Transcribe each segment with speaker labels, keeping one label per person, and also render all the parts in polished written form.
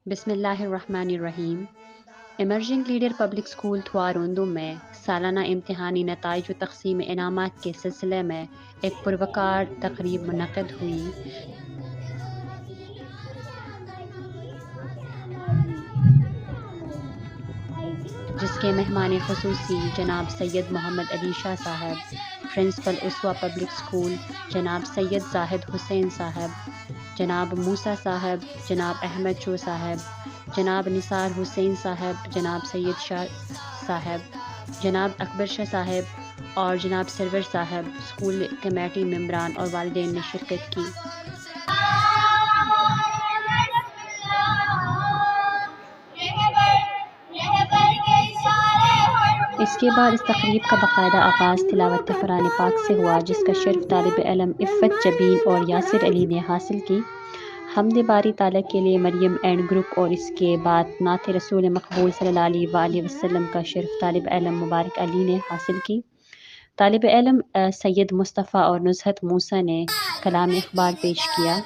Speaker 1: بسم اللہ الرحمن الرحیم۔ ایمرجنگ لیڈر پبلک اسکول تھواروندو میں سالانہ امتحانی نتائج و تقسیم انعامات کے سلسلے میں ایک پروقار تقریب منعقد ہوئی، جس کے مہمان خصوصی جناب سید محمد علی شاہ صاحب، پرنسپل اسوا پبلک اسکول جناب سید زاہد حسین صاحب، جناب موسیٰ صاحب، جناب احمد چو صاحب، جناب نثار حسین صاحب، جناب سید شاہ صاحب، جناب اکبر شاہ صاحب اور جناب سرور صاحب، اسکول کمیٹی ممبران اور والدین نے شرکت کی۔ اس کے بعد اس تقریب کا باقاعدہ آغاز تلاوت قرآن پاک سے ہوا، جس کا شرف طالب علم عفت جبین اور یاسر علی نے حاصل کی۔ حمد باری تعالیٰ کے لیے مریم اینڈ گروپ اور اس کے بعد نعت رسول مقبول صلی اللہ علیہ وآلہ وسلم کا شرف طالب علم مبارک علی نے حاصل کی۔ طالب علم سید مصطفیٰ اور نزہت موسیٰ نے کلام اقبال پیش کیا۔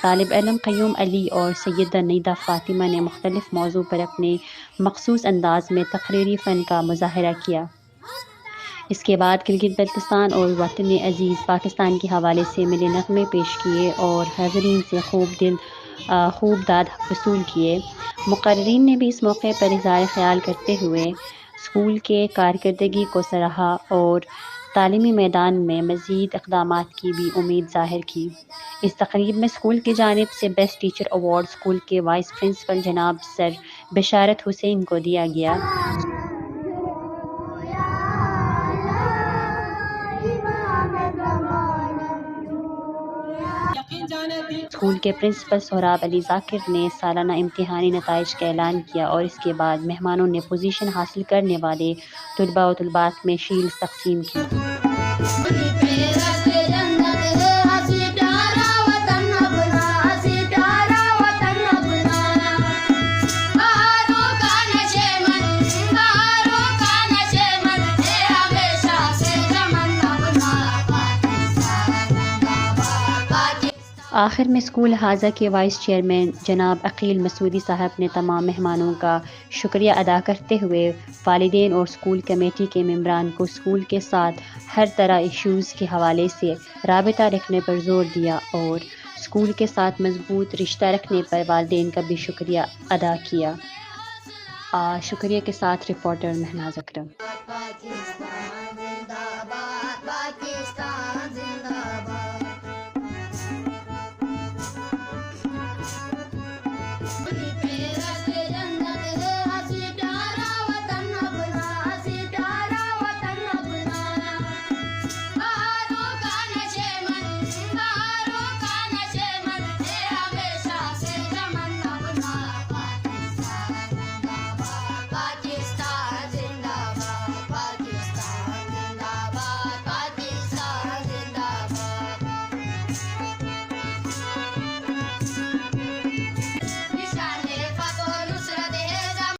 Speaker 1: طالب علم قیوم علی اور سیدہ نیدہ فاطمہ نے مختلف موضوع پر اپنے مخصوص انداز میں تقریری فن کا مظاہرہ کیا۔ اس کے بعد گلگت بلتستان اور وطن عزیز پاکستان کے حوالے سے ملے نغمے پیش کیے اور حاضرین سے خوب داد وصول کیے۔ مقررین نے بھی اس موقع پر اظہار خیال کرتے ہوئے اسکول کے کارکردگی کو سراہا اور تعلیمی میدان میں مزید اقدامات کی بھی امید ظاہر کی۔ اس تقریب میں اسکول کی جانب سے بیسٹ ٹیچر ایوارڈ اسکول کے وائس پرنسپل جناب سر بشارت حسین کو دیا گیا۔ اسکول کے پرنسپل سہراب علی ذاکر نے سالانہ امتحانی نتائج کا اعلان کیا اور اس کے بعد مہمانوں نے پوزیشن حاصل کرنے والے طلباء و طالبات میں شیلڈز تقسیم کی۔ آخر میں اسکول حاضہ کے وائس چیئرمین جناب عقیل مسعودی صاحب نے تمام مہمانوں کا شکریہ ادا کرتے ہوئے والدین اور اسکول کمیٹی کے ممبران کو اسکول کے ساتھ ہر طرح ایشوز کے حوالے سے رابطہ رکھنے پر زور دیا اور اسکول کے ساتھ مضبوط رشتہ رکھنے پر والدین کا بھی شکریہ ادا کیا۔ شکریہ کے ساتھ رپورٹر مہناز اکرم۔